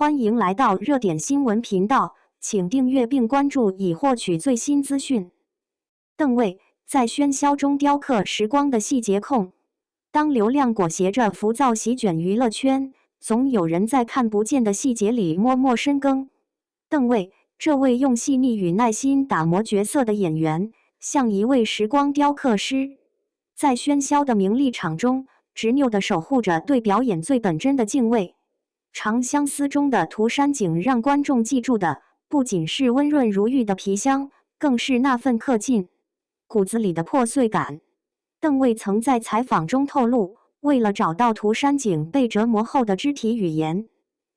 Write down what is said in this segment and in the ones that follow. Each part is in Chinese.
欢迎来到热点新闻频道，请订阅并关注以获取最新资讯。邓为在喧嚣中雕刻时光的细节控。当流量裹挟着浮躁席卷娱乐圈，总有人在看不见的细节里默默深耕。邓为，这位用细腻与耐心打磨角色的演员，像一位时光雕刻师，在喧嚣的名利场中，执拗地守护着对表演最本真的敬畏。《长相思》中的涂山璟让观众记住的，不仅是温润如玉的皮箱，更是那份刻进骨子里的破碎感。邓为曾在采访中透露，为了找到涂山璟被折磨后的肢体语言，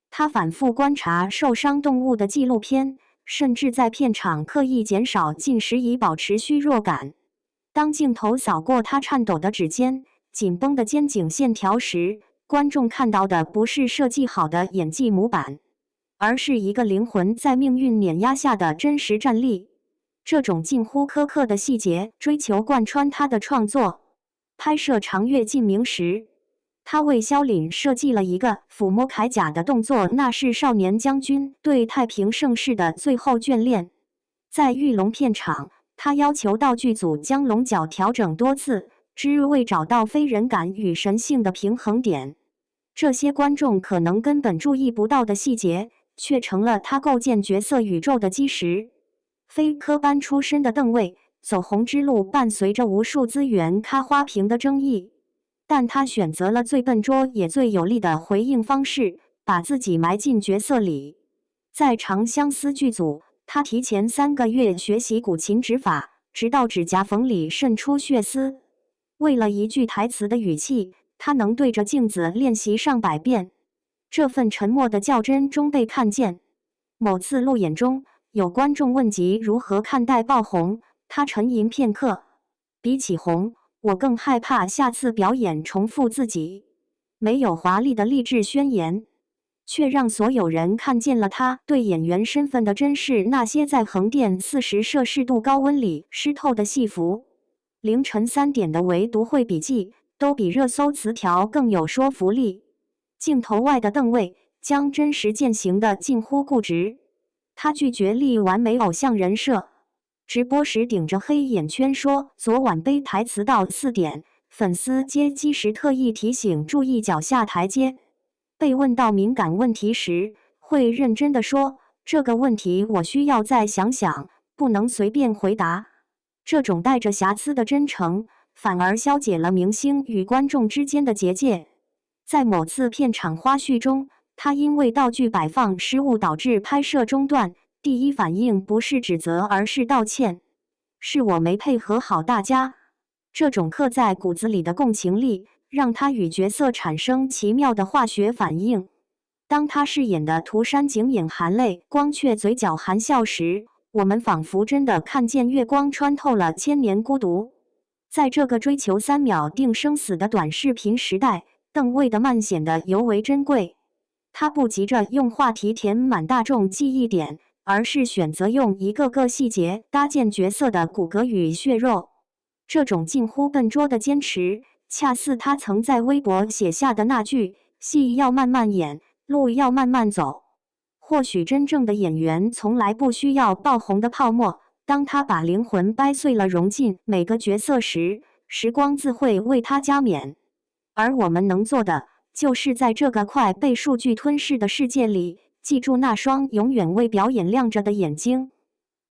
他反复观察受伤动物的纪录片，甚至在片场刻意减少进食以保持虚弱感。当镜头扫过他颤抖的指尖、紧绷的肩颈线条时，观众看到的不是设计好的演技模板，而是一个灵魂在命运碾压下的真实站立。这种近乎苛刻的细节追求贯穿他的创作。拍摄《长月烬明》时，他为萧凛设计了一个抚摸铠甲的动作，那是少年将军对太平盛世的最后眷恋。在玉龙片场，他要求道具组将龙角调整多次，只为找到非人感与神性的平衡点。这些观众可能根本注意不到的细节，却成了他构建角色宇宙的基石。非科班出身的邓为走红之路，伴随着无数资源咖花瓶的争议，但他选择了最笨拙也最有力的回应方式，把自己埋进角色里。在《长相思》剧组，他提前3个月学习古琴指法，直到指甲缝里渗出血丝。为了一句台词的语气，他能对着镜子练习上百遍。这份沉默的较真终被看见。某次路演中，有观众问及如何看待爆红，他沉吟片刻：比起红，我更害怕下次表演重复自己。没有华丽的励志宣言，却让所有人看见了他对演员身份的珍视。那些在横店40摄氏度高温里湿透的戏服，凌晨3点的唯读会笔记，都比热搜词条更有说服力。镜头外的邓为将真实践行的近乎固执，他拒绝立完美偶像人设。直播时顶着黑眼圈说昨晚背台词到4点，粉丝接机时特意提醒注意脚下台阶。被问到敏感问题时，会认真地说，这个问题我需要再想想，不能随便回答。这种带着瑕疵的真诚，反而消解了明星与观众之间的结界。在某次片场花絮中，他因为道具摆放失误导致拍摄中断，第一反应不是指责，而是道歉。是我没配合好大家。这种刻在骨子里的共情力，让他与角色产生奇妙的化学反应。当他饰演的涂山璟眼含泪光却嘴角含笑时，我们仿佛真的看见月光穿透了千年孤独。在这个追求3秒定生死的短视频时代，邓为的慢显得尤为珍贵。他不急着用话题填满大众记忆点，而是选择用一个个细节搭建角色的骨骼与血肉。这种近乎笨拙的坚持，恰似他曾在微博写下的那句：戏要慢慢演，路要慢慢走。或许真正的演员从来不需要爆红的泡沫，当他把灵魂掰碎了融进每个角色时，时光自会为他加冕。而我们能做的，就是在这个快被数据吞噬的世界里，记住那双永远为表演亮着的眼睛。